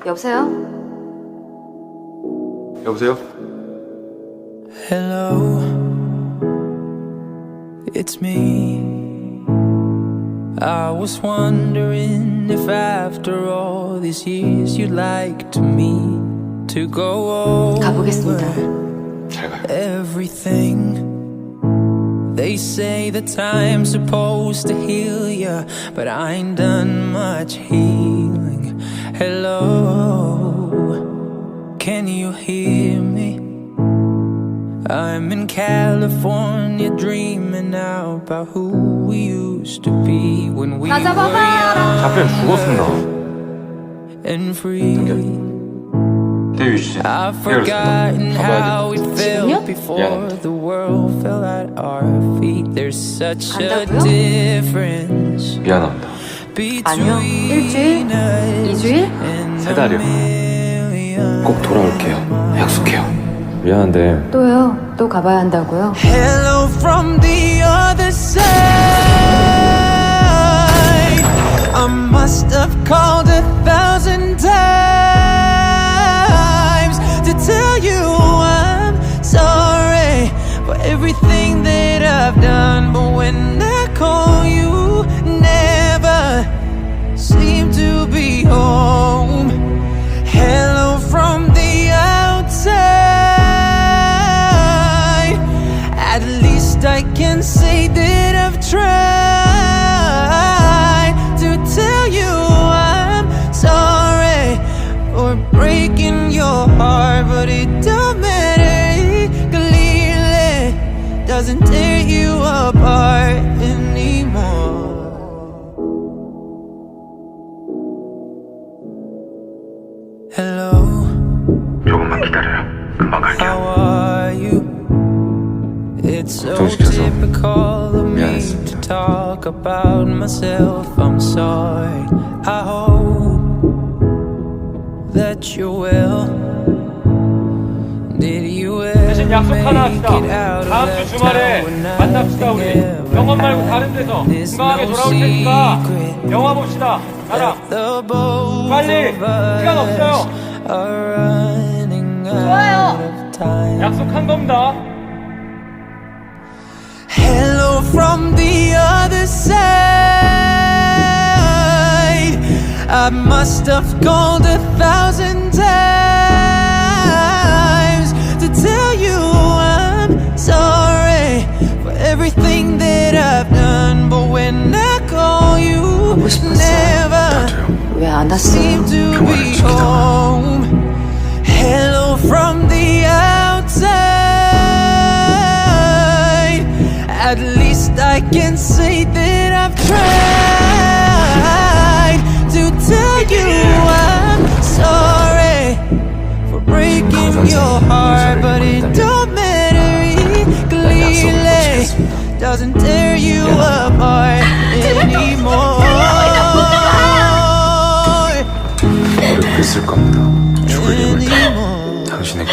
여보세요? 여보세요? Hello, it's me. I was wondering if after all these years you'd like to me to go 가보겠습니다. over 잘 가요. everything. They say that time's supposed to heal ya, but I ain't done much healing. Hello, can you hear me? I'm in California dreaming now about who we used to be when we were young 잡히면 죽었습니다. and free. 대위 주세요. I've forgotten how it felt before the world fell at our feet. There's such a difference 미안합니다. 아니요, 일주일? between us 2주일? and 세 달이요. 꼭 돌아올게요. 약속해요. 미안한데 또요? 또 가봐야 한다고요? Hello from the other side. I must have called 1,000 times to tell you I'm sorry for everything that I've done. But when I call you, never seem to be home. Hello from the outside. At least I can say that I've tried to tell you I'm sorry for breaking your heart, but it don't matter. It clearly doesn't tear you apart anymore. Hello, 조금만 기다려요. 금방 how 갈게요. are you? It's so 걱정시켜서 typical of me 미안했습니다. to talk about myself. I'm sorry. I hope that you're well. Did you ever 대신 약속 하나 합시다. make it out of 다음 주 that 주말에 town when 만납시다 우리. nothing ever 병원 말고 다른 happened? 데서 There's 건강하게 no 돌아올 테니까 secret 영화 봅시다. 나랑. the both 빨리. of 시간 없어요. us are running out of time. 약속한 겁니다. Hello from the other side. I must have called 1,000 times to tell you I'm sorry for everything that I've done. But when I call you, 가고 싶었어요. never 왜 안 seem 왔어요? to 평화를 be 지키다가. home. Hello from the outside. At least I can say that I've tried to tell you I'm sorry for breaking your heart, but it don't matter. It clearly doesn't tear you apart anymore. 어렵게 쓸 겁니다. 죽을 힘을 다 당신에게